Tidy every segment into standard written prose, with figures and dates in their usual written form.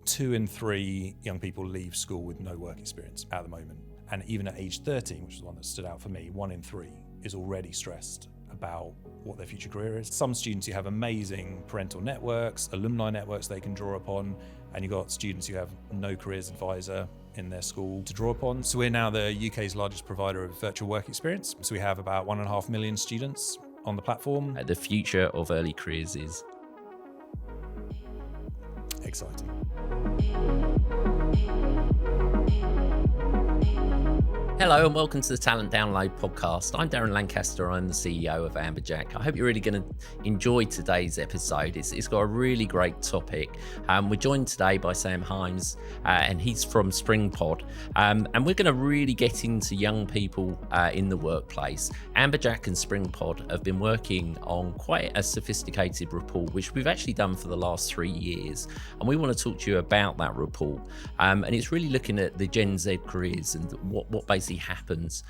2 in 3 young people leave school with no work experience at the moment. And even at age 13, which is the one that stood out for me, 1 in 3 is already stressed about what their future career is. Some students who have amazing parental networks, alumni networks they can draw upon, and you've got students who have no careers advisor in their school to draw upon. So we're now the UK's largest provider of virtual work experience. So we have about 1.5 million students on the platform. The future of early careers is exciting. Hello and welcome to the Talent Download podcast. I'm Darren Lancaster. I'm the CEO of Amberjack. I hope you're really going to enjoy today's episode. It's got a really great topic. We're joined today by Hyams, and he's from Springpod. And we're going to really get into young people in the workplace. Amberjack and Springpod have been working on quite a sophisticated report, which we've actually done for the last 3 years. And we want to talk to you about that report. And it's really looking at the Gen Z careers and what basically happens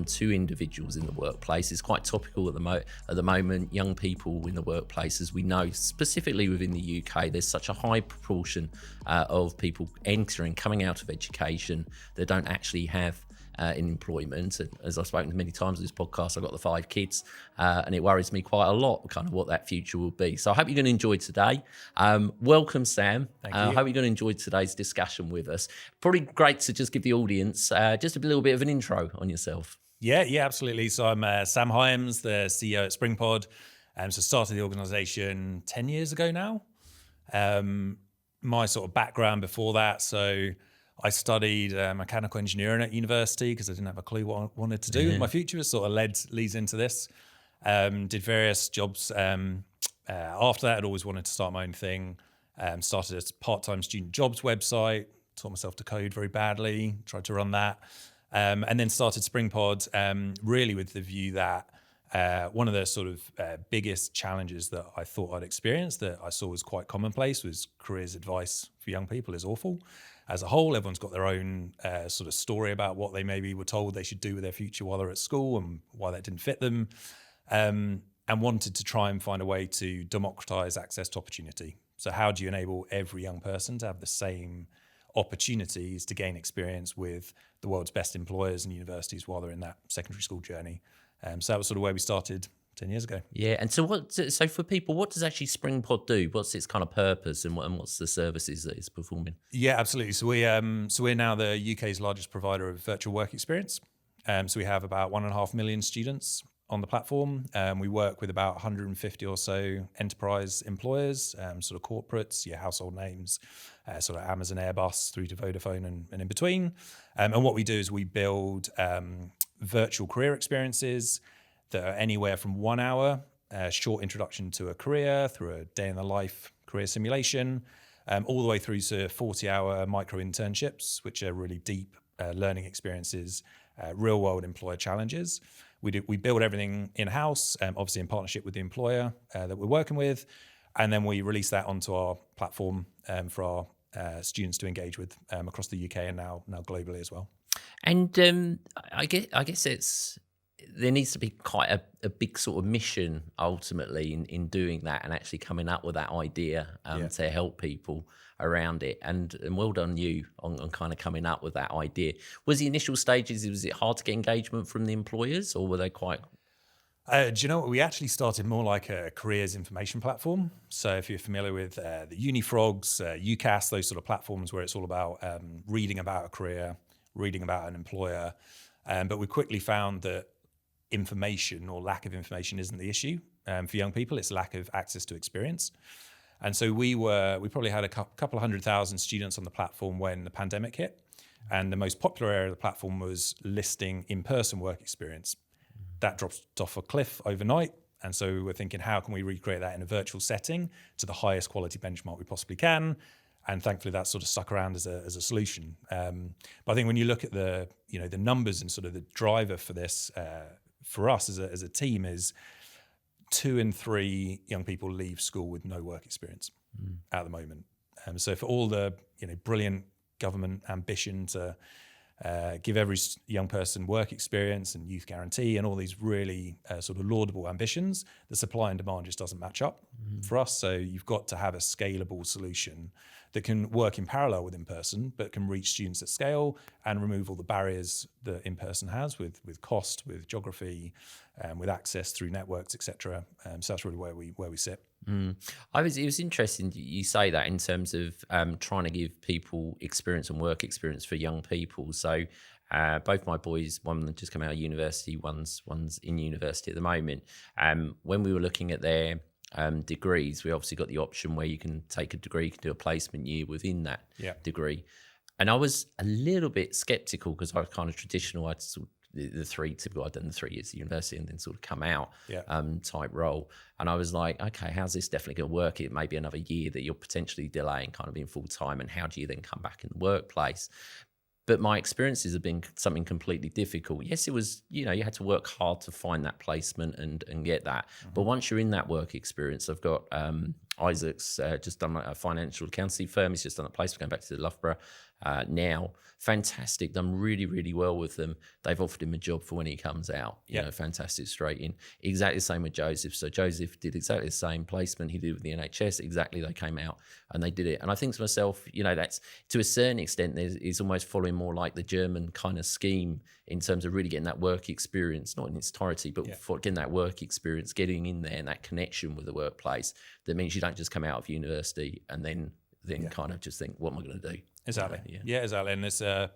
to individuals in the workplace. It's quite topical at the moment. Young people in the workplace, as we know, specifically within the UK, there's such a high proportion of people coming out of education that don't actually have in employment. And as I've spoken to many times on this podcast, I've got the 5 kids, and it worries me quite a lot, kind of what that future will be. So I hope you're going to enjoy today. Welcome, Sam. Thank you. I hope you're going to enjoy today's discussion with us. Probably great to just give the audience just a little bit of an intro on yourself. Yeah, absolutely. So I'm Sam Hyams, the CEO at Springpod. So started the organisation 10 years ago now. My sort of background before that, so I studied mechanical engineering at university because I didn't have a clue what I wanted to do with my future. It sort of leads into this. Did various jobs. After that, I'd always wanted to start my own thing. Started a part-time student jobs website, taught myself to code very badly, tried to run that. And then started Springpod really with the view that one of the sort of biggest challenges that I thought I'd experienced that I saw was quite commonplace was careers advice for young people is awful. As a whole, everyone's got their own sort of story about what they maybe were told they should do with their future while they're at school and why that didn't fit them, and wanted to try and find a way to democratise access to opportunity. So how do you enable every young person to have the same opportunities to gain experience with the world's best employers and universities while they're in that secondary school journey? So that was sort of where we started 10 years ago. Yeah, and so for people, what does actually Springpod do? What's its kind of purpose and what's the services that it's performing? Yeah, absolutely. So we're now the UK's largest provider of virtual work experience. So we have about 1.5 million students on the platform. We work with about 150 or so enterprise employers, sort of corporates, household names, sort of Amazon, Airbus, through to Vodafone and in between. And what we do is we build virtual career experiences that are anywhere from 1 hour, short introduction to a career through a day in the life career simulation, all the way through to 40-hour micro internships, which are really deep learning experiences, real world employer challenges. We build everything in-house, obviously in partnership with the employer that we're working with, and then we release that onto our platform for our students to engage with across the UK and now globally as well. And I guess there needs to be quite a big sort of mission ultimately in doing that and actually coming up with that idea to help people around it. And well done you on kind of coming up with that idea. Was the initial stages, was it hard to get engagement from the employers, or were they quite... Do you know what? We actually started more like a careers information platform. So if you're familiar with the Unifrogs, UCAS, those sort of platforms where it's all about reading about a career, reading about an employer. But we quickly found that information or lack of information isn't the issue for young people. It's lack of access to experience. And so we probably had a couple of 100,000 students on the platform when the pandemic hit. And the most popular area of the platform was listing in-person work experience. That dropped off a cliff overnight. And so we're thinking, how can we recreate that in a virtual setting to the highest quality benchmark we possibly can? And thankfully that sort of stuck around as a solution. But I think when you look at the numbers and sort of the driver for this, for us as a team, is 2 in 3 young people leave school with no work experience at the moment. So for all the brilliant government ambition to give every young person work experience and youth guarantee and all these really sort of laudable ambitions, the supply and demand just doesn't match up for us. So you've got to have a scalable solution that can work in parallel with in-person, but can reach students at scale and remove all the barriers that in-person has with cost, with geography, with access through networks, etc. So that's really where we sit. It was interesting you say that in terms of trying to give people experience and work experience for young people. So both my boys, one just come out of university, one's in university at the moment. When we were looking at their degrees, we obviously got the option where you can take a degree, you can do a placement year within that degree. And I was a little bit skeptical because I was kind of traditional. I'd sort of I'd done the 3 years at university and then sort of come out type role. And I was like, okay, how's this definitely going to work? It may be another year that you're potentially delaying kind of being full time. And how do you then come back in the workplace? But my experiences have been something completely difficult. Yes, it was, you had to work hard to find that placement and get that. But once you're in that work experience, I've got Isaac's just done a financial accountancy firm. He's just done a placement going back to Loughborough now. Fantastic, done really, really well with them. They've offered him a job for when he comes out. You know, fantastic, straight in. Exactly the same with Joseph. So Joseph did exactly the same placement he did with the NHS. Exactly, they came out and they did it. And I think to myself, that's to a certain extent, it's almost following more like the German kind of scheme in terms of really getting that work experience, not in its entirety, but for getting that work experience, getting in there and that connection with the workplace. That means you don't just come out of university and then kind of just think, what am I going to do? Exactly. Exactly. And there's a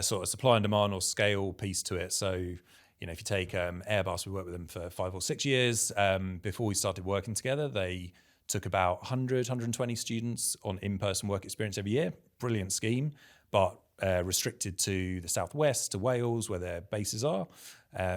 sort of supply and demand or scale piece to it. So, if you take Airbus, we worked with them for 5 or 6 years. Before we started working together, they took about 100, 120 students on in-person work experience every year. Brilliant scheme, but restricted to the southwest, to Wales, where their bases are,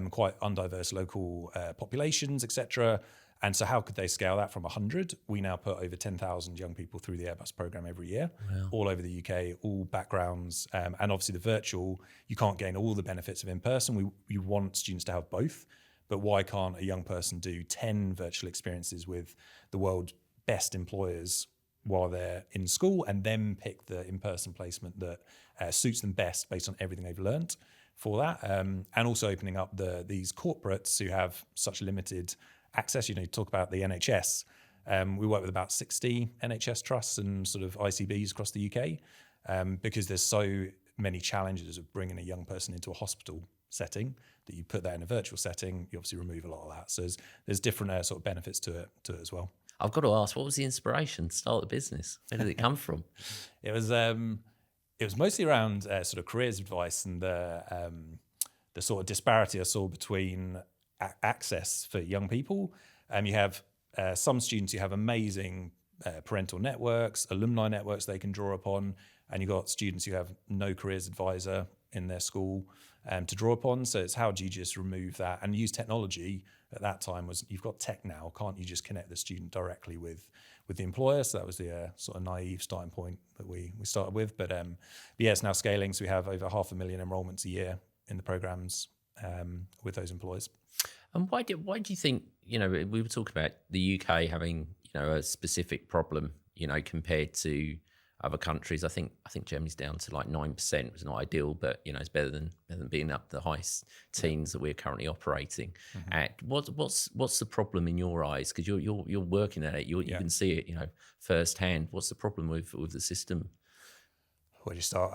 quite undiverse local populations, etc. And so how could they scale that from 100? We now put over 10,000 young people through the Airbus program every year, all over the UK, all backgrounds. And obviously the virtual, you can't gain all the benefits of in-person. We want students to have both. But why can't a young person do 10 virtual experiences with the world's best employers while they're in school and then pick the in-person placement that suits them best based on everything they've learnt for that? And also opening up these corporates who have such limited access. You talk about the NHS. We work with about 60 NHS trusts and sort of ICBs across the UK because there's so many challenges of bringing a young person into a hospital setting that you put that in a virtual setting, you obviously remove a lot of that. So there's different sort of benefits to it as well. I've got to ask, what was the inspiration to start the business? Where did it come from? It was mostly around sort of careers advice and the sort of disparity I saw between access for young people. You have some students who have amazing parental networks, alumni networks they can draw upon, and you've got students who have no careers advisor in their school to draw upon. So it's how do you just remove that and use technology? At that time was, you've got tech now, can't you just connect the student directly with the employer? So that was the sort of naive starting point that we started with. But it's now scaling. So we have over 500,000 enrollments a year in the programs with those employers. And why do you think, we were talking about the UK having, a specific problem, compared to other countries. I think Germany's down to like 9%, which is not ideal, but, it's better than being up the high teens that we're currently operating at. What's the problem in your eyes? Because you're working at it, you can see it, firsthand. What's the problem with the system? Where do you start?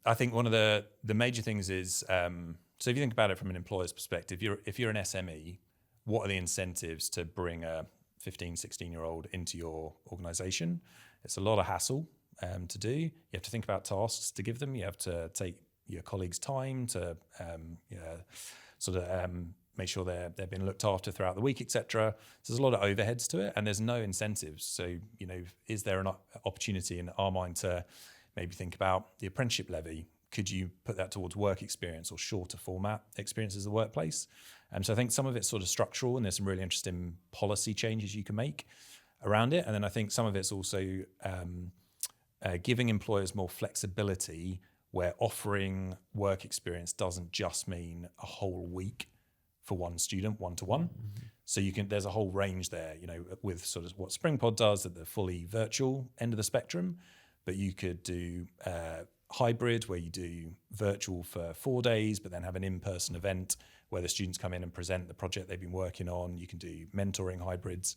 I think one of the major things is, so if you think about it from an employer's perspective, if you're an SME, what are the incentives to bring a 15, 16-year-old into your organization? It's a lot of hassle to do. You have to think about tasks to give them. You have to take your colleagues' time to make sure they're being looked after throughout the week, etc. So there's a lot of overheads to it, and there's no incentives. So, is there an opportunity in our mind to maybe think about the apprenticeship levy? Could you put that towards work experience or shorter format experiences of the workplace? So I think some of it's sort of structural, and there's some really interesting policy changes you can make around it. And then I think some of it's also giving employers more flexibility, where offering work experience doesn't just mean a whole week for one student, one-to-one. So there's a whole range there, with sort of what Springpod does at the fully virtual end of the spectrum, but you could do hybrid, where you do virtual for 4 days, but then have an in-person event where the students come in and present the project they've been working on. You can do mentoring hybrids.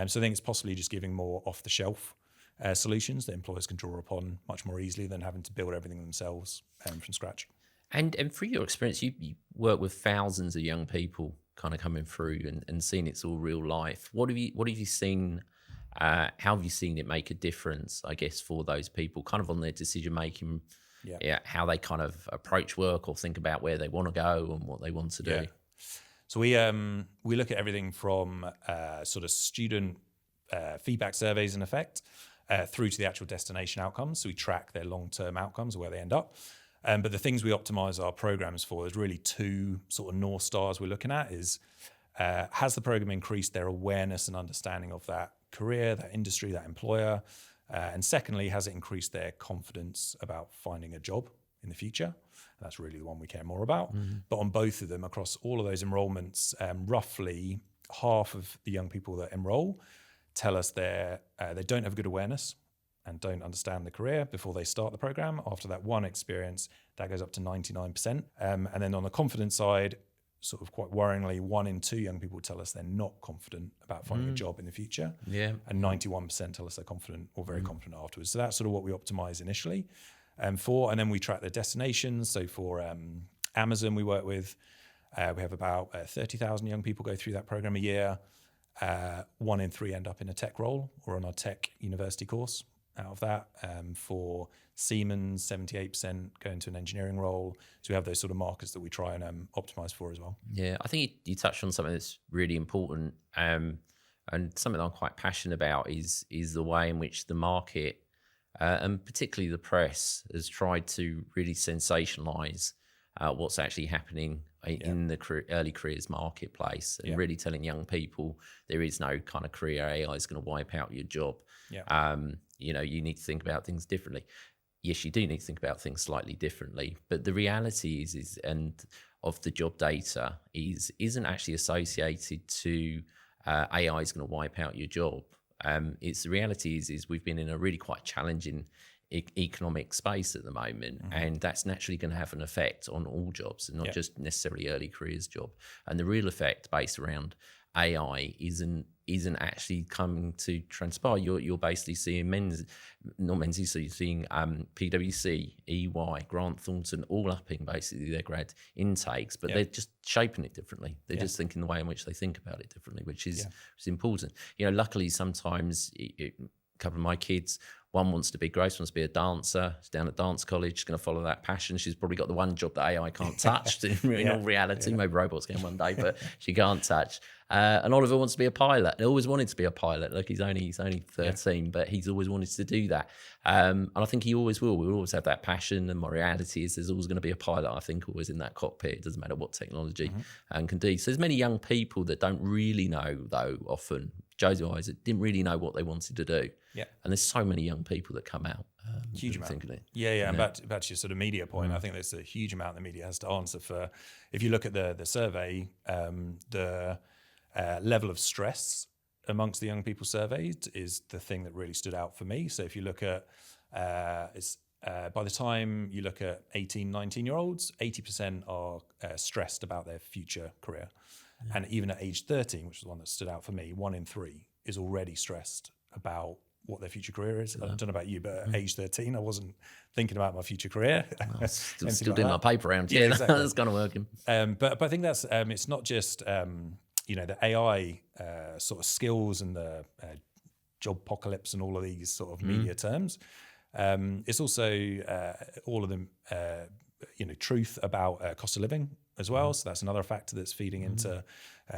So I think it's possibly just giving more off-the-shelf solutions that employers can draw upon much more easily than having to build everything themselves from scratch. And through your experience, you work with thousands of young people kind of coming through and seeing it's all real life. What have you seen? How have you seen it make a difference, I guess, for those people kind of on their decision making, how they kind of approach work or think about where they want to go and what they want to do? Yeah. So we look at everything from sort of student feedback surveys in effect through to the actual destination outcomes. So we track their long-term outcomes, where they end up. But the things we optimize our programs for, there's really two sort of North Stars we're looking at is, has the program increased their awareness and understanding of that career, that industry, that employer? And secondly, has it increased their confidence about finding a job in the future? That's really the one we care more about. Mm-hmm. But on both of them, across all of those enrollments, roughly half of the young people that enroll tell us they don't have good awareness and don't understand the career before they start the program. After that one experience, that goes up to 99%. And then on the confidence side, sort of quite worryingly, 1 in 2 young people tell us they're not confident about finding a job in the future. Yeah. And 91% tell us they're confident or very confident afterwards. So that's sort of what we optimize initially for. And then we track their destinations. So for Amazon, we work with, we have about 30,000 young people go through that program a year. 1 in 3 end up in a tech role or on a tech university course. Out of that, for Siemens, 78% go into an engineering role. So we have those sort of markers that we try and optimize for as well. Yeah, I think you touched on something that's really important, and something that I'm quite passionate about is the way in which the market, and particularly the press, has tried to really sensationalize what's actually happening in the early careers marketplace, and really telling young people there is no kind of career AI is going to wipe out your job. Yeah. You need to think about things differently. Yes, you do need to think about things slightly differently, but the reality is of the job data isn't actually associated to AI is going to wipe out your job. It's the reality is we've been in a really quite challenging economic space at the moment, and that's naturally going to have an effect on all jobs and not just necessarily early careers job. And the real effect based around AI isn't actually coming to transpire. You're basically seeing so you're seeing PwC, EY, Grant Thornton all upping basically their grad intakes, but they're just shaping it differently. They're just thinking the way in which they think about it differently, which is important. Luckily sometimes a couple of my kids, one wants to be Grace, wants to be a dancer. She's down at dance college. She's going to follow that passion. She's probably got the one job that AI can't touch in all reality. Maybe robots can one day, but she can't touch. And Oliver wants to be a pilot. He always wanted to be a pilot. Look, he's only 13, but he's always wanted to do that. And I think he always will. We'll always have that passion. And my reality is there's always going to be a pilot, I think, always in that cockpit. It doesn't matter what technology can do. So there's many young people that don't really know, though, often. Josie Isaac didn't really know what they wanted to do. Yeah. And there's so many young people that come out. Huge amount. Yeah. And back to your sort of media point, I think there's a huge amount the media has to answer for. If you look at the survey, the level of stress amongst the young people surveyed is the thing that really stood out for me. So if you look at, by the time you look at 18, 19-year-olds, 80% are stressed about their future career. Yeah. And even at age 13, which is the one that stood out for me, 1 in 3 is already stressed about what their future career is. I don't know about you, but at age 13, I wasn't thinking about my future career. Still doing my paper round. Yeah, exactly. That's kind of working. But I think that's, it's not just, the AI sort of skills and the job apocalypse and all of these sort of media terms. It's also all of them, truth about cost of living as well. So that's another factor that's feeding into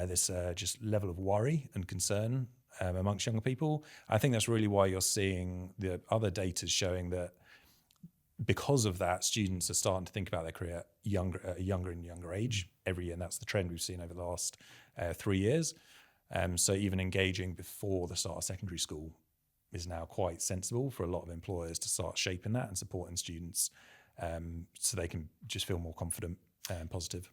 this just level of worry and concern amongst younger people. I think that's really why you're seeing the other data showing that because of that, students are starting to think about their career at a younger and younger age every year. And that's the trend we've seen over the last 3 years. So even engaging before the start of secondary school is now quite sensible for a lot of employers to start shaping that and supporting students so they can just feel more confident and positive.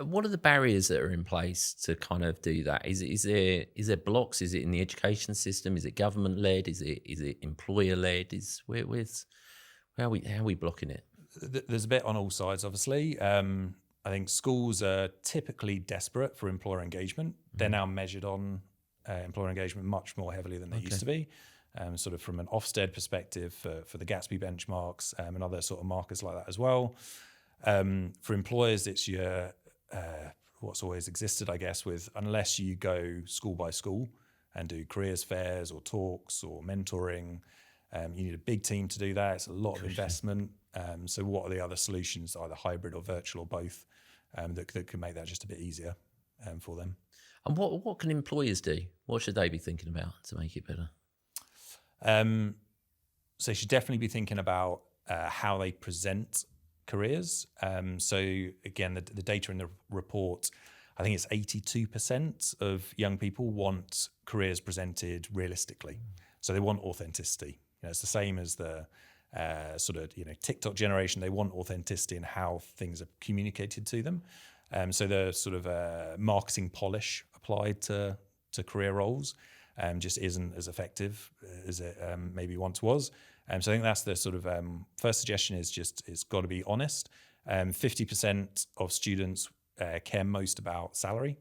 What are the barriers that are in place to kind of do that? Is there blocks? Is it in the education system? Is it government led? Is it employer led? How are we blocking it? there's a bit on all sides, obviously. I think schools are typically desperate for employer engagement. They're now measured on employer engagement much more heavily than they used to be. Sort of from an Ofsted perspective for the Gatsby benchmarks and other sort of markers like that as well. For employers, it's your what's always existed, I guess, with unless you go school by school and do careers fairs or talks or mentoring, you need a big team to do that. It's a lot of investment. So what are the other solutions, either hybrid or virtual or both, that could make that just a bit easier for them? And what can employers do? What should they be thinking about to make it better? So you should definitely be thinking about how they present careers. So again, the data in the report, I think it's 82% of young people want careers presented realistically. So they want authenticity. It's the same as the sort of TikTok generation. They want authenticity in how things are communicated to them. So the sort of marketing polish applied to career roles just isn't as effective as it maybe once was. So I think that's the sort of first suggestion is just it's got to be honest. 50% of students care most about salary,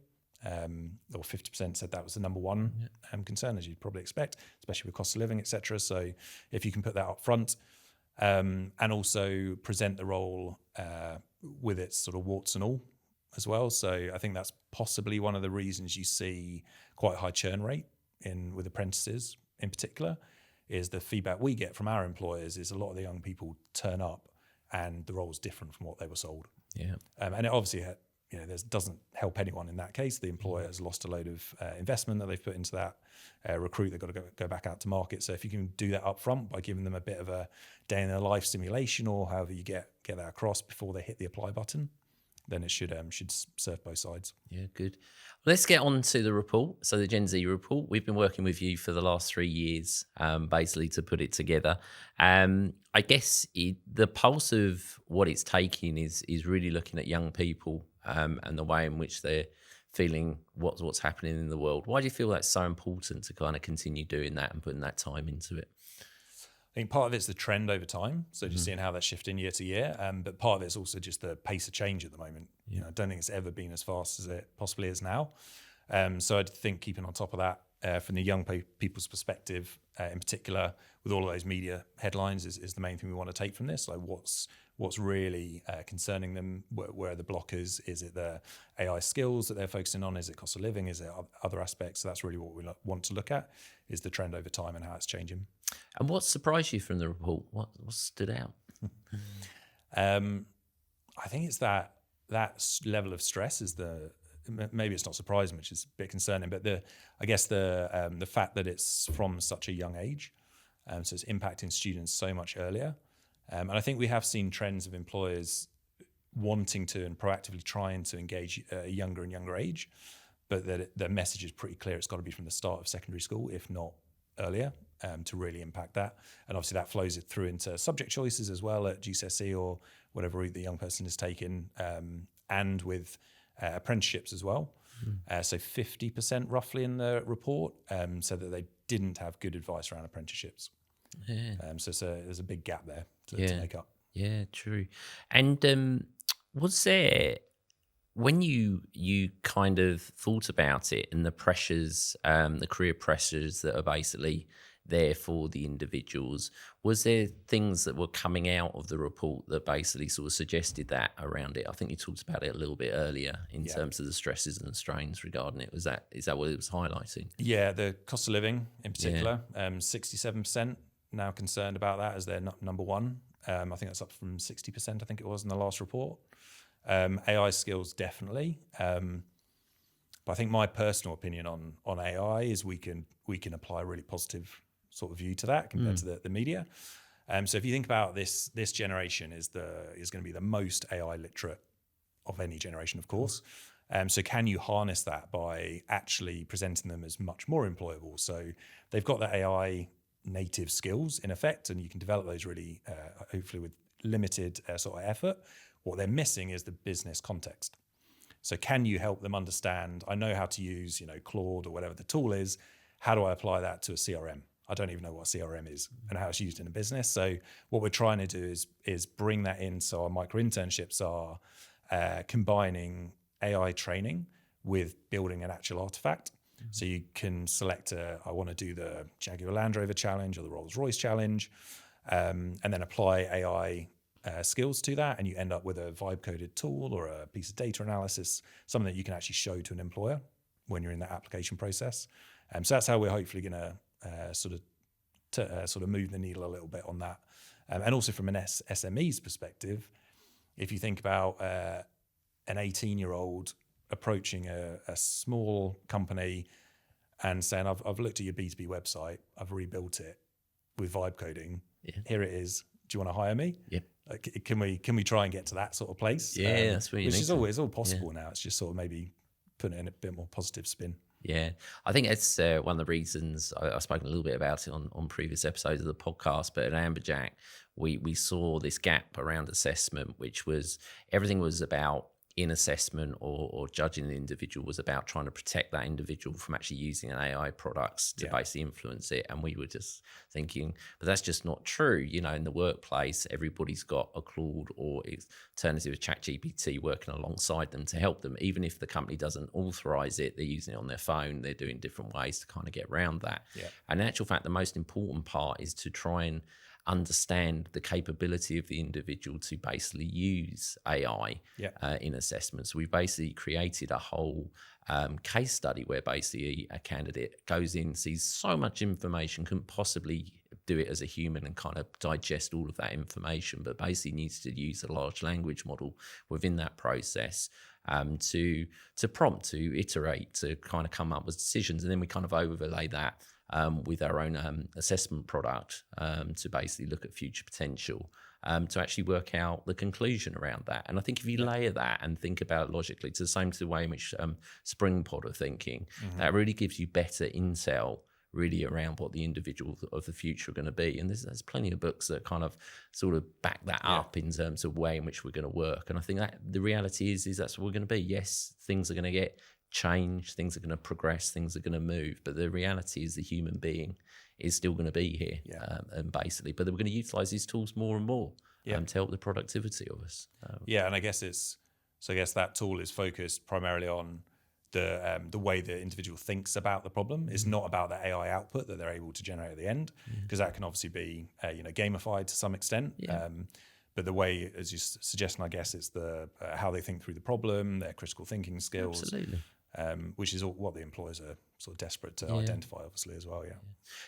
or 50% said that was the number one concern, as you'd probably expect, especially with cost of living, etc. So if you can put that up front and also present the role with its sort of warts and all as well. So I think that's possibly one of the reasons you see quite a high churn rate with apprentices in particular, is the feedback we get from our employers is a lot of the young people turn up and the role's different from what they were sold. Yeah. And it obviously doesn't help anyone in that case. The employer has lost a load of investment that they've put into that recruit. They've got to go back out to market. So if you can do that up front by giving them a bit of a day in their life simulation, or however you get that across before they hit the apply button, then it should serve both sides. Yeah, good. Let's get on to the report. So the Gen Z report, we've been working with you for the last 3 years, basically to put it together. I guess the pulse of what it's taking is really looking at young people and the way in which they're feeling what's happening in the world. Why do you feel that's so important to kind of continue doing that and putting that time into it? I think part of it's the trend over time, so just seeing how that's shifting year to year. But part of it's also just the pace of change at the moment. I don't think it's ever been as fast as it possibly is now. So I think keeping on top of that from the young people's perspective, in particular, with all of those media headlines, is the main thing we want to take from this. Like what's really concerning them? Where are the blockers? Is it the AI skills that they're focusing on? Is it cost of living? Is it other aspects? So that's really what we want to look at, is the trend over time and how it's changing. And what surprised you from the report? What stood out? I think it's that level of stress is maybe it's not surprising, which is a bit concerning, but I guess the fact that it's from such a young age, so it's impacting students so much earlier. And I think we have seen trends of employers wanting to and proactively trying to engage at a younger and younger age, but the message is pretty clear. It's got to be from the start of secondary school, if not earlier, to really impact that. And obviously that flows it through into subject choices as well at GCSE or whatever route the young person is taking, and with apprenticeships as well. So 50% roughly in the report said that they didn't have good advice around apprenticeships. So there's a big gap there to make up. Yeah, true. And was there, when you kind of thought about it and the pressures, the career pressures that are basically there for the individuals, was there things that were coming out of the report that basically sort of suggested that around it? I think you talked about it a little bit earlier in terms of the stresses and the strains regarding it. Is that what it was highlighting? Yeah, the cost of living in particular, 67% now concerned about that as their number one. I think that's up from 60%, I think it was in the last report. AI skills, definitely. But I think my personal opinion on AI is we can apply a really positive sort of view to that compared to the media. So if you think about this generation is going to be the most AI literate of any generation, of course. So can you harness that by actually presenting them as much more employable? So they've got the AI native skills in effect, and you can develop those really, hopefully with limited sort of effort. What they're missing is the business context. So can you help them understand, I know how to use, Claude or whatever the tool is, how do I apply that to a CRM? I don't even know what CRM is and how it's used in a business. So what we're trying to do is bring that in. So our micro internships are combining AI training with building an actual artifact. So you can select I want to do the Jaguar Land Rover challenge or the Rolls-Royce challenge, and then apply AI skills to that, and you end up with a vibe-coded tool or a piece of data analysis, something that you can actually show to an employer when you're in that application process. So that's how we're hopefully going to sort of move the needle a little bit on that. And also from an SME's perspective, if you think about an 18-year-old approaching a small company and saying, I've looked at your B2B website, I've rebuilt it with vibe coding. Yeah. Here it is. Do you want to hire me? Yeah. Like, can we try and get to that sort of place? Yeah, that's what you which need is always all possible now. It's just sort of maybe putting it in a bit more positive spin. Yeah, I think it's one of the reasons I've spoken a little bit about it on previous episodes of the podcast, but at Amberjack, we saw this gap around assessment, which was everything was about in assessment or judging an individual was about trying to protect that individual from actually using an AI products to basically influence it. And we were just thinking, but that's just not true. You know, in the workplace, everybody's got a Claude or alternative ChatGPT working alongside them to help them. Even if the company doesn't authorize it, they're using it on their phone. They're doing different ways to kind of get around that. Yeah. And in actual fact, the most important part is to try and understand the capability of the individual to basically use AI in assessments. We basically created a whole case study where basically a candidate goes in, sees so much information, couldn't possibly do it as a human and kind of digest all of that information, but basically needs to use a large language model within that process to prompt, to iterate, to kind of come up with decisions. And then we kind of overlay that with our own assessment product to basically look at future potential, to actually work out the conclusion around that. And I think if you layer that and think about it logically, it's the same to the way in which Springpod are thinking, that really gives you better intel really around what the individual of the future are going to be. And there's plenty of books that kind of sort of back that up in terms of the way in which we're going to work. And I think that the reality is that's what we're going to be. Yes, things are going to get change, things are going to progress, things are going to move, but the reality is the human being is still going to be here, and basically, but we're going to utilize these tools more and more to help the productivity of us. And I guess that tool is focused primarily on the way the individual thinks about the problem. It's not about the AI output that they're able to generate at the end, because that can obviously be gamified to some extent. But the way, as you're suggesting, I guess it's the how they think through the problem, their critical thinking skills. Absolutely. Which is what the employers are sort of desperate to identify, obviously, as well.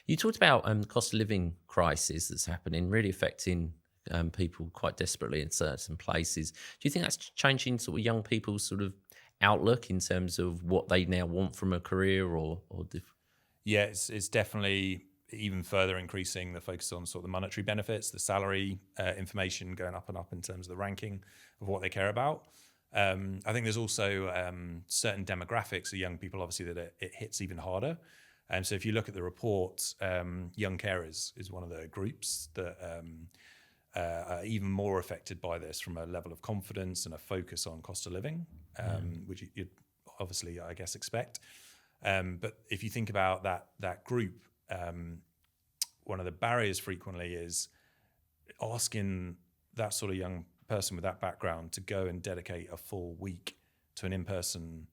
You talked about cost of living crisis that's happening, really affecting people quite desperately in certain places. Do you think that's changing sort of young people's sort of outlook in terms of what they now want from a career or Yeah, it's definitely even further increasing the focus on sort of the monetary benefits, the salary information going up and up in terms of the ranking of what they care about. I think there's also certain demographics of young people, obviously, that it hits even harder. So if you look at the report, young carers is one of the groups that are even more affected by this from a level of confidence and a focus on cost of living, which you'd obviously, I guess, expect. But if you think about that group, one of the barriers frequently is asking that sort of young person with that background to go and dedicate a full week to an in-person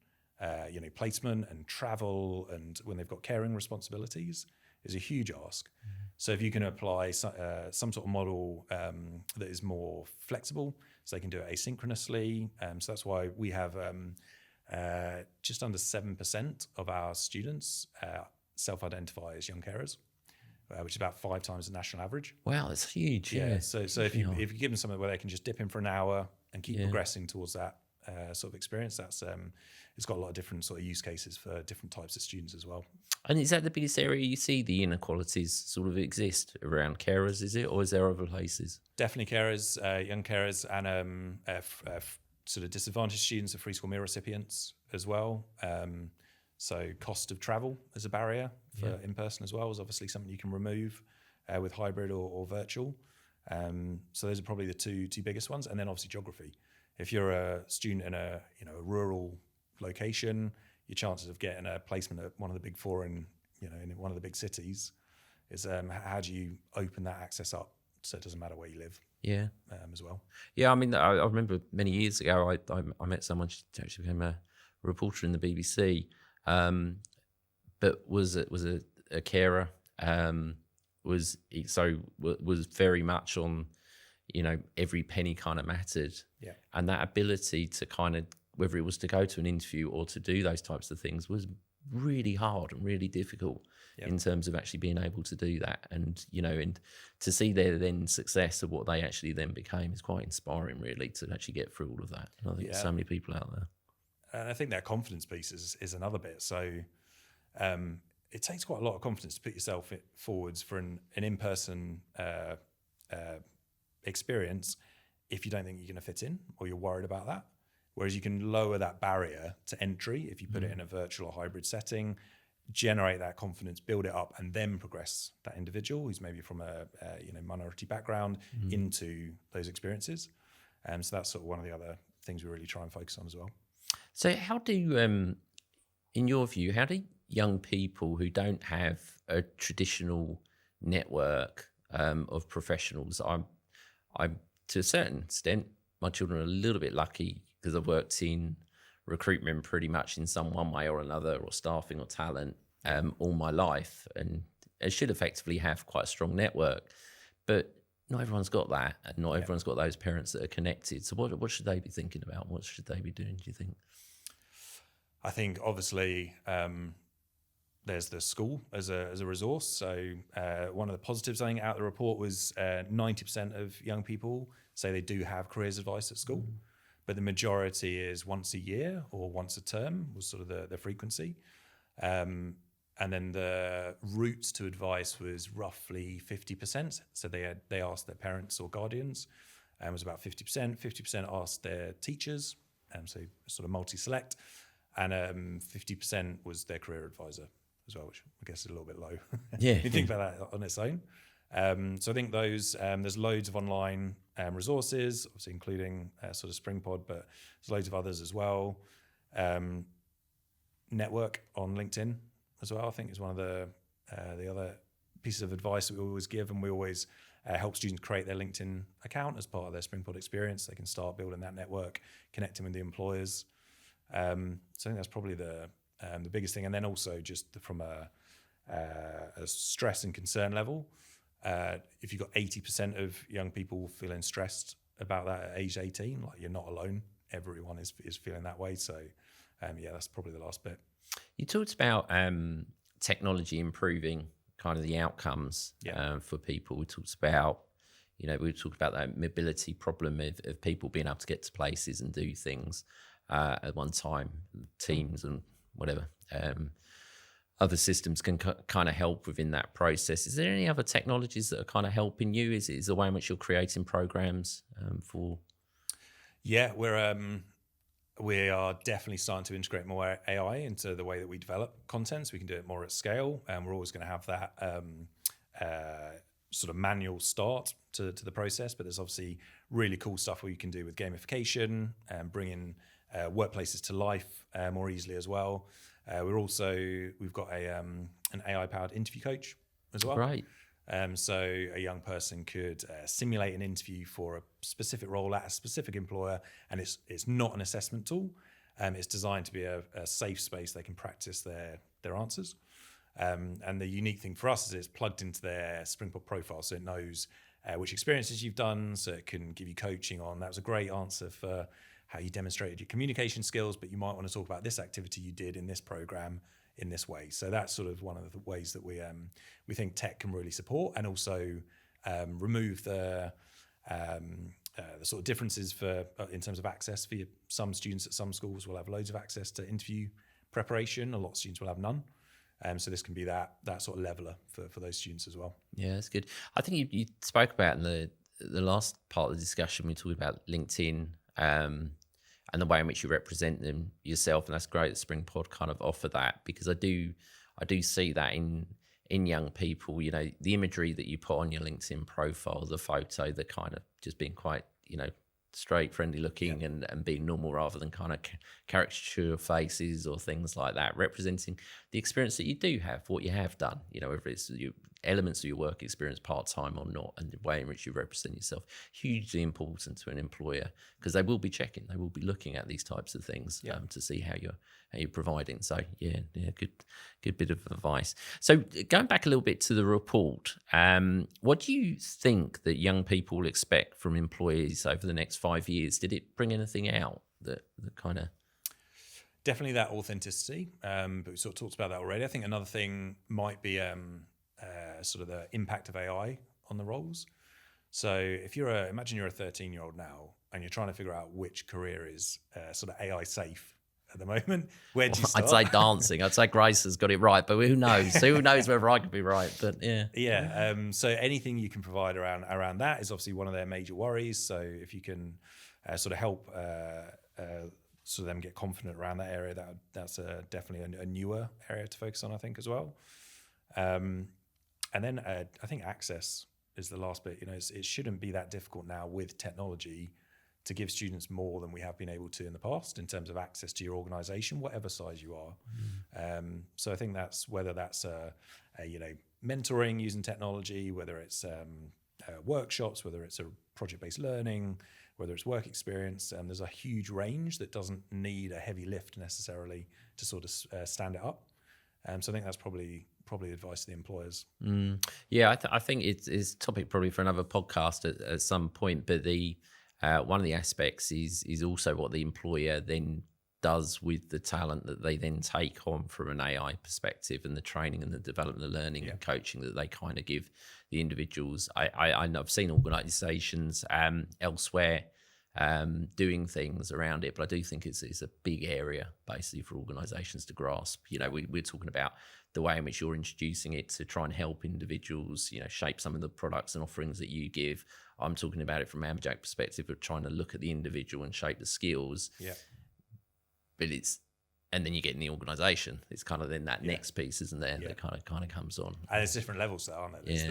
placement and travel, and when they've got caring responsibilities, is a huge ask. So if you can apply some sort of model that is more flexible, so they can do it asynchronously, so that's why we have just under 7% of our students self-identify as young carers, which is about 5 times the national average. Wow, that's huge. Yeah. So if you give them something where they can just dip in for an hour and keep progressing towards that sort of experience, that's it's got a lot of different sort of use cases for different types of students as well. And is that the biggest area you see the inequalities sort of exist around carers? Is it, or is there other places? Definitely carers, young carers, and sort of disadvantaged students are free school meal recipients as well. So cost of travel as a barrier for in-person as well is obviously something you can remove with hybrid or virtual. So those are probably the two biggest ones. And then obviously geography. If you're a student in a rural location, your chances of getting a placement at one of the big four in one of the big cities is how do you open that access up so it doesn't matter where you live as well. Yeah, I mean, I remember many years ago, I met someone, she actually became a reporter in the BBC, but was a carer, was very much on, every penny kind of mattered. Yeah. And that ability to kind of, whether it was to go to an interview or to do those types of things, was really hard and really difficult in terms of actually being able to do that. And, and to see their then success of what they actually then became is quite inspiring, really, to actually get through all of that. And I think there's so many people out there. And I think that confidence piece is another bit. So it takes quite a lot of confidence to put yourself forwards for an in-person experience if you don't think you're going to fit in or you're worried about that. Whereas you can lower that barrier to entry if you put it in a virtual or hybrid setting, generate that confidence, build it up, and then progress that individual who's maybe from a minority background into those experiences. So that's sort of one of the other things we really try and focus on as well. So how do, in your view, how do young people who don't have a traditional network of professionals, I'm to a certain extent, my children are a little bit lucky because I've worked in recruitment pretty much in one way or another, or staffing or talent, all my life, and I should effectively have quite a strong network. But not everyone's got that, and not everyone's got those parents that are connected. So what should they be thinking about? What should they be doing, do you think? I think obviously there's the school as a resource. So one of the positives I think out of the report was 90% of young people say they do have careers advice at school. But the majority is once a year or once a term was sort of the frequency. And then the route to advice was roughly 50%. So they asked their parents or guardians, and it was about 50%. 50% asked their teachers, so sort of multi-select, and 50% was their career advisor as well, which I guess is a little bit low. Yeah. You think about that on its own. So I think those there's loads of online resources, obviously including sort of Springpod, but there's loads of others as well. Network on LinkedIn as well, I think, is one of the other pieces of advice that we always give, and we always help students create their LinkedIn account as part of their Springpod experience. They can start building that network, connecting with the employers. So I think that's probably the biggest thing. And then also just from a stress and concern level, if you've got 80% of young people feeling stressed about that at age 18, like, you're not alone. Everyone is feeling that way. So that's probably the last bit. You talked about technology improving kind of the outcomes for people. We talked about, that mobility problem of people being able to get to places and do things at one time, Teams and whatever. Other systems can kind of help within that process. Is there any other technologies that are kind of helping you? Is the way in which you're creating programs for? Yeah, we are definitely starting to integrate more AI into the way that we develop content, so we can do it more at scale. And we're always going to have that sort of manual start to the process, but there's obviously really cool stuff we can do with gamification and bringing workplaces to life more easily as well. We've got an AI-powered interview coach as well. Right. So a young person could simulate an interview for a specific role at a specific employer, and it's not an assessment tool. It's designed to be a safe space they can practice their answers. And the unique thing for us is it's plugged into their Springpod profile, so it knows which experiences you've done, so it can give you coaching on, that was a great answer for how you demonstrated your communication skills, but you might want to talk about this activity you did in this program in this way. So that's sort of one of the ways that we think tech can really support, and also remove the sort of differences in terms of access. For some students at some schools will have loads of access to interview preparation. A lot of students will have none. So this can be that sort of leveler for those students as well. Yeah, that's good. I think you spoke about in the last part of the discussion, we talked about LinkedIn and the way in which you represent them yourself, and that's great that Springpod kind of offer that, because I do see that in young people, the imagery that you put on your LinkedIn profile, the photo, the kind of just being quite, straight, friendly looking, and being normal rather than kind of caricature faces or things like that, representing the experience that you do have, what you have done, whether it's you elements of your work experience part-time or not, and the way in which you represent yourself, hugely important to an employer, because they will be checking, they will be looking at these types of things to see how you're providing. So good bit of advice. So going back a little bit to the report, what do you think that young people expect from employees over the next 5 years? Did it bring anything out that kind of... Definitely that authenticity, but we sort of talked about that already. I think another thing might be sort of the impact of AI on the roles. So if imagine you're a 13-year-old now and you're trying to figure out which career is sort of AI safe at the moment, where do you start? I'd say dancing. I'd say Grace has got it right, but who knows? Who knows whether I could be right? But so anything you can provide around that is obviously one of their major worries. So if you can sort of help so them get confident around that area, that's definitely a newer area to focus on, I think, as well. And then I think access is the last bit. It shouldn't be that difficult now with technology to give students more than we have been able to in the past in terms of access to your organisation, whatever size you are. So I think that's whether that's mentoring using technology, whether it's workshops, whether it's a project-based learning, whether it's work experience, and there's a huge range that doesn't need a heavy lift necessarily to sort of stand it up. So I think that's probably advice to the employers. I think it's a topic probably for another podcast at some point, but the one of the aspects is also what the employer then does with the talent that they then take on from an AI perspective, and the training and the development, the learning and coaching that they kind of give the individuals. I know I've seen organisations elsewhere doing things around it, but I do think it's a big area basically for organisations to grasp. We're talking about the way in which you're introducing it to try and help individuals, shape some of the products and offerings that you give. I'm talking about it from an Amberjack perspective of trying to look at the individual and shape the skills. Yeah. But and then you get in the organisation. It's kind of then that next piece, isn't there? That kind of comes on. And there's different levels there, aren't there? There's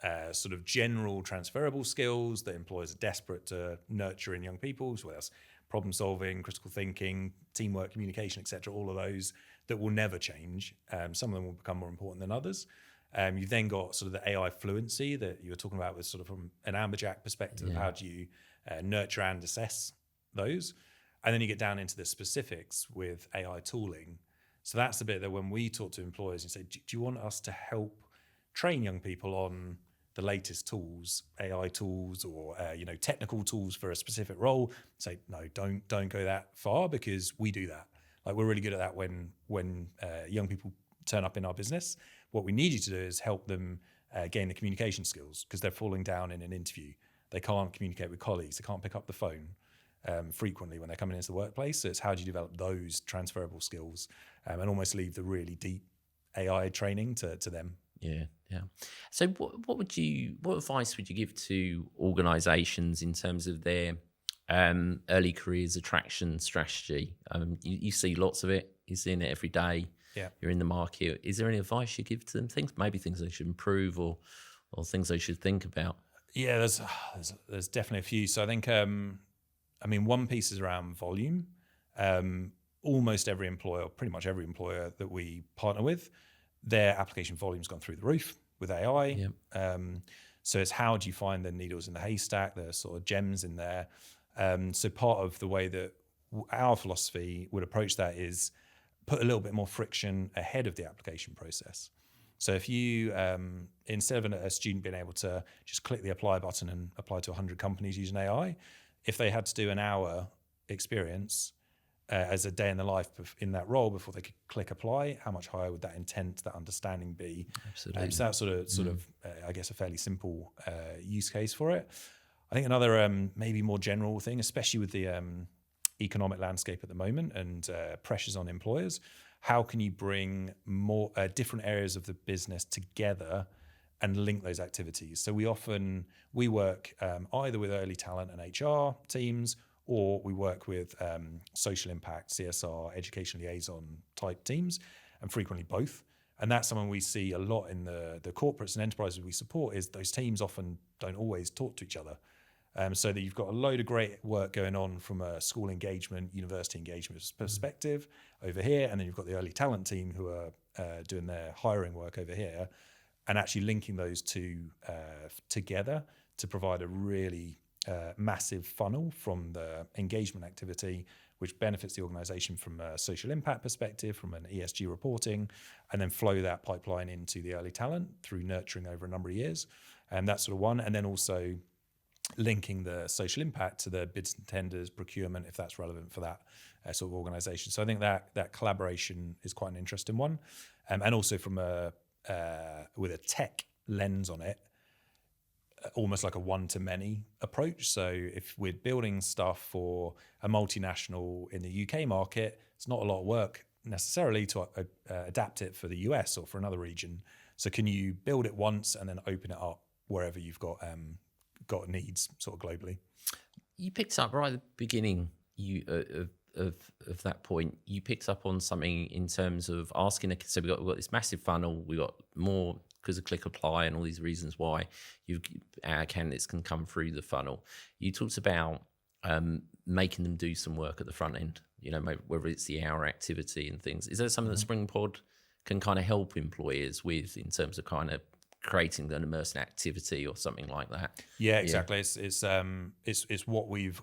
the sort of general transferable skills that employers are desperate to nurture in young people. So that's problem solving, critical thinking, teamwork, communication, etc. All of those that will never change. Some of them will become more important than others. You've then got sort of the AI fluency that you were talking about with sort of from an Amberjack perspective. How do you nurture and assess those? And then you get down into the specifics with AI tooling. So that's the bit that when we talk to employers and say, do you want us to help train young people on the latest tools, AI tools, or technical tools for a specific role? Say, no, don't go that far, because we do that. Like, we're really good at that when young people turn up in our business. What we need you to do is help them gain the communication skills, because they're falling down in an interview. They can't communicate with colleagues. They can't pick up the phone frequently when they're coming into the workplace. So it's how do you develop those transferable skills and almost leave the really deep AI training to them. Yeah. So what advice would you give to organisations in terms of their early careers attraction strategy? You see lots of it. You're seeing it every day. Yeah. You're in the market. Is there any advice you give to them? Things they should improve or things they should think about? Yeah, there's definitely a few. So I think one piece is around volume. Almost every employer, pretty much every employer that we partner with, their application volume's gone through the roof with AI. Yep. So it's how do you find the needles in the haystack, the sort of gems in there. So part of the way that our philosophy would approach that is put a little bit more friction ahead of the application process. So if you, instead of a student being able to just click the apply button and apply to 100 companies using AI, if they had to do an hour experience as a day in the life in that role before they could click apply, how much higher would that intent, that understanding be? Absolutely. So that's sort of I guess, a fairly simple use case for it. I think another maybe more general thing, especially with the economic landscape at the moment and pressures on employers, how can you bring more different areas of the business together and link those activities? So we work either with early talent and HR teams, or we work with social impact, CSR, education liaison type teams, and frequently both. And that's something we see a lot in the corporates and enterprises we support, is those teams often don't always talk to each other. So that you've got a load of great work going on from a school engagement, university engagement perspective over here, and then you've got the early talent team who are doing their hiring work over here. and actually linking those two together to provide a really massive funnel from the engagement activity, which benefits the organization from a social impact perspective, from an ESG reporting, and then flow that pipeline into the early talent through nurturing over a number of years. And that's sort of one. And then also linking the social impact to the bids and tenders, procurement, if that's relevant for that sort of organization. So I think that collaboration is quite an interesting one. And also from with a tech lens on it, almost like a one-to-many approach. So if we're building stuff for a multinational in the UK market, it's not a lot of work necessarily to adapt it for the US or for another region. So can you build it once and then open it up wherever you've got needs sort of globally? You picked up right at the beginning of that point. You picked up on something in terms of asking. So we've got this massive funnel. We got more because of click apply and all these reasons why our candidates can come through the funnel. You talked about making them do some work at the front end. Whether it's the hour activity and things. Is that something that Springpod can kind of help employers with in terms of kind of creating an immersive activity or something like that? Yeah, exactly. It's what we've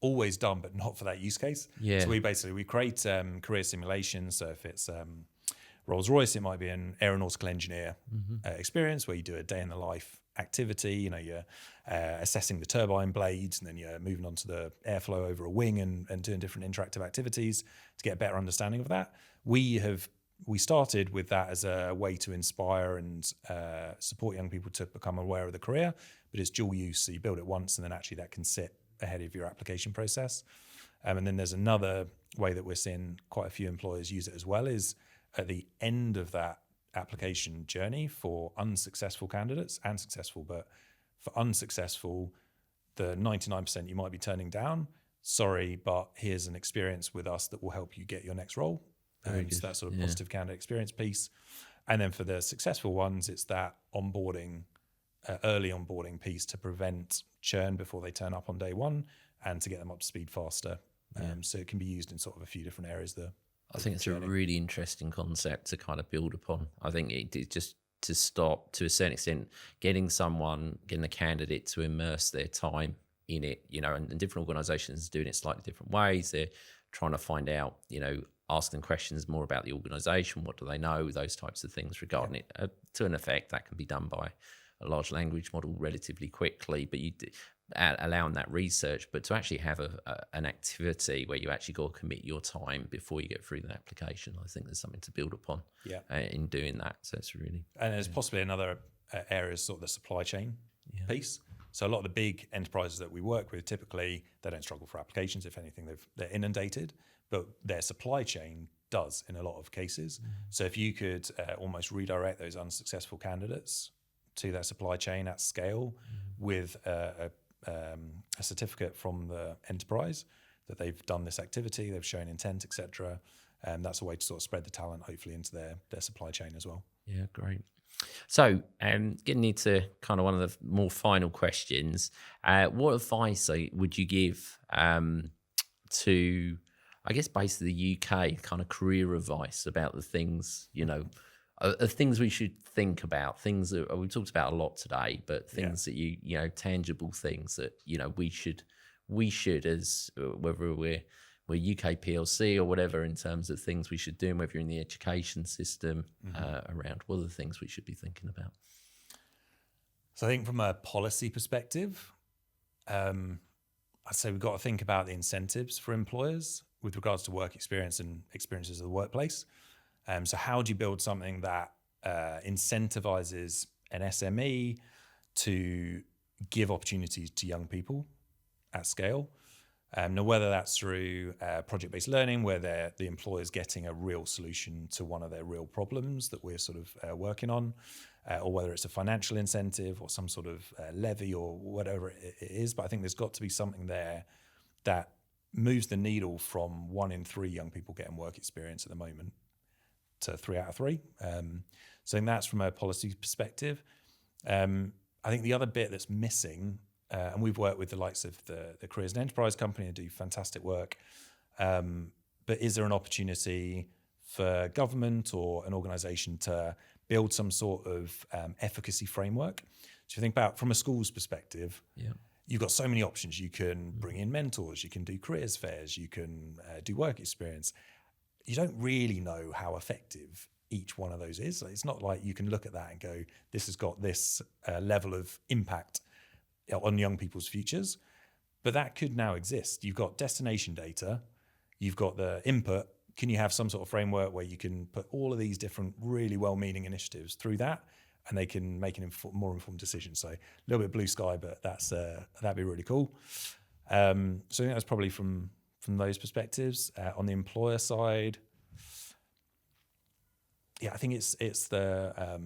always done, but not for that use case. Yeah. So we create career simulations. So if it's Rolls-Royce, it might be an aeronautical engineer experience where you do a day in the life activity. You're assessing the turbine blades, and then you're moving on to the airflow over a wing and doing different interactive activities to get a better understanding of that. We started with that as a way to inspire and support young people to become aware of the career, but it's dual use. So you build it once, and then actually that can sit ahead of your application process. And then there's another way that we're seeing quite a few employers use it as well, is at the end of that application journey for unsuccessful candidates and successful, but for unsuccessful, the 99% you might be turning down, sorry, but here's an experience with us that will help you get your next role. So that sort of positive candidate experience piece. And then for the successful ones, it's that onboarding, early onboarding piece to prevent churn before they turn up on day one and to get them up to speed faster. So it can be used in sort of a few different areas there. I think it's a really interesting concept to kind of build upon. I think it just to stop, to a certain extent, getting a candidate to immerse their time in it, and different organizations doing it slightly different ways. They're trying to find out, ask them questions more about the organization. What do they know? Those types of things regarding it. To an effect, that can be done by a large language model relatively quickly, but allowing that research, but to actually have an activity where you actually got to commit your time before you get through the application, I think there's something to build upon in doing that. So it's really... And there's possibly another area, sort of the supply chain piece. So a lot of the big enterprises that we work with, typically, they don't struggle for applications. If anything, they're inundated, but their supply chain does in a lot of cases. So if you could almost redirect those unsuccessful candidates to their supply chain at scale with a certificate from the enterprise that they've done this activity, they've shown intent, etc. That's a way to sort of spread the talent, hopefully, into their supply chain as well. Yeah, great. So, getting into kind of one of the more final questions, what advice would you give to, I guess, basically the UK kind of career advice about the things, things we should think about, things that we've talked about a lot today, but things that tangible things that we should as whether we're UK PLC or whatever, in terms of things we should do, and whether you're in the education system around, what are the things we should be thinking about? So I think from a policy perspective, I'd say we've got to think about the incentives for employers with regards to work experience and experiences of the workplace. So how do you build something that incentivizes an SME to give opportunities to young people at scale? Now, whether that's through project-based learning, where the employer's getting a real solution to one of their real problems that we're sort of working on, or whether it's a financial incentive or some sort of levy or whatever it is. But I think there's got to be something there that moves the needle from 1 in 3 young people getting work experience at the moment to 3 out of 3. So that's from a policy perspective. I think the other bit that's missing, and we've worked with the likes of the Careers and Enterprise Company and do fantastic work, but is there an opportunity for government or an organisation to build some sort of efficacy framework. So if you think about from a school's perspective, you've got so many options. You can bring in mentors, you can do careers fairs, you can do work experience. You don't really know how effective each one of those is. So it's not like you can look at that and go, this has got this level of impact on young people's futures. But that could now exist. You've got destination data, you've got the input. Can you have some sort of framework where you can put all of these different really well-meaning initiatives through that, and they can make an more informed decision? So a little bit blue sky, but that'd be really cool. So I think that's probably from those perspectives. On the employer side, I think it's the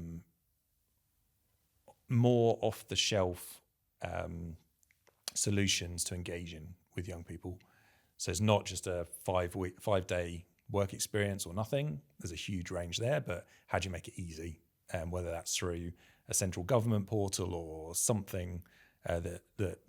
more off-the-shelf solutions to engage in with young people. So it's not just a 5-day work experience or nothing. There's a huge range there, but how do you make it easy? Whether that's through a central government portal or something that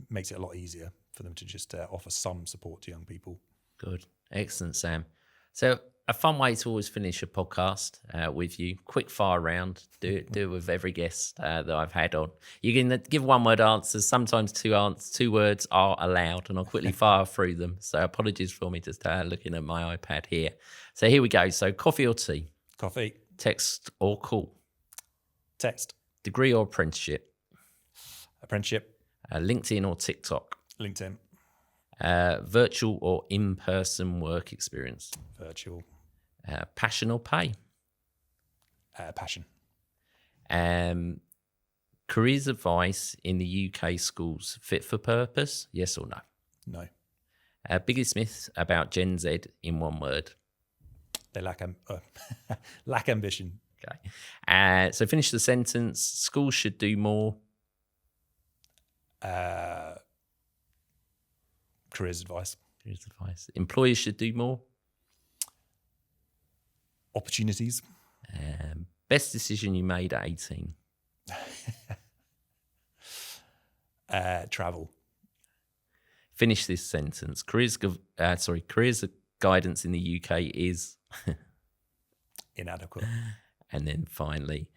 makes it a lot easier for them to just offer some support to young people. Good. Excellent, Sam. So a fun way to always finish a podcast with you, quick fire round, do it with every guest that I've had on. You can give one word answers, sometimes two words are allowed, and I'll quickly fire through them. So apologies for me just looking at my iPad here. So here we go. So coffee or tea? Coffee. Text or call? Text. Degree or apprenticeship? Apprenticeship. LinkedIn or TikTok? LinkedIn. Virtual or in-person work experience? Virtual. Passion or pay? Passion. Careers advice in the UK schools, fit for purpose? Yes or no? No. Biggest myth about Gen Z in one word? They lack ambition. Okay. So finish the sentence. Schools should do more. Careers advice. Careers advice. Employers should do more. Opportunities. Best decision you made at 18. Travel. Finish this sentence. Careers guidance in the UK is inadequate. And then finally,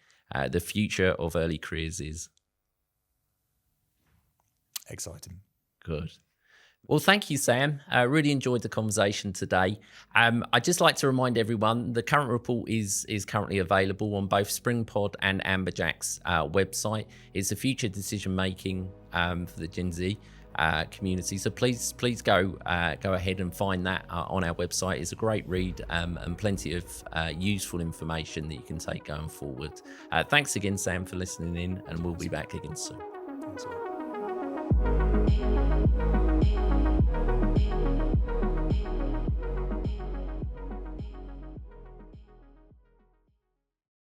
the future of early careers is exciting. Good. Well, thank you, Sam. I really enjoyed the conversation today. I'd just like to remind everyone the current report is currently available on both Springpod and Amberjack's website. It's the future decision making for the Gen Z community. So please go ahead and find that on our website. It's a great read and plenty of useful information that you can take going forward. Thanks again, Sam, for listening in, and we'll be back again soon. Thanks a lot.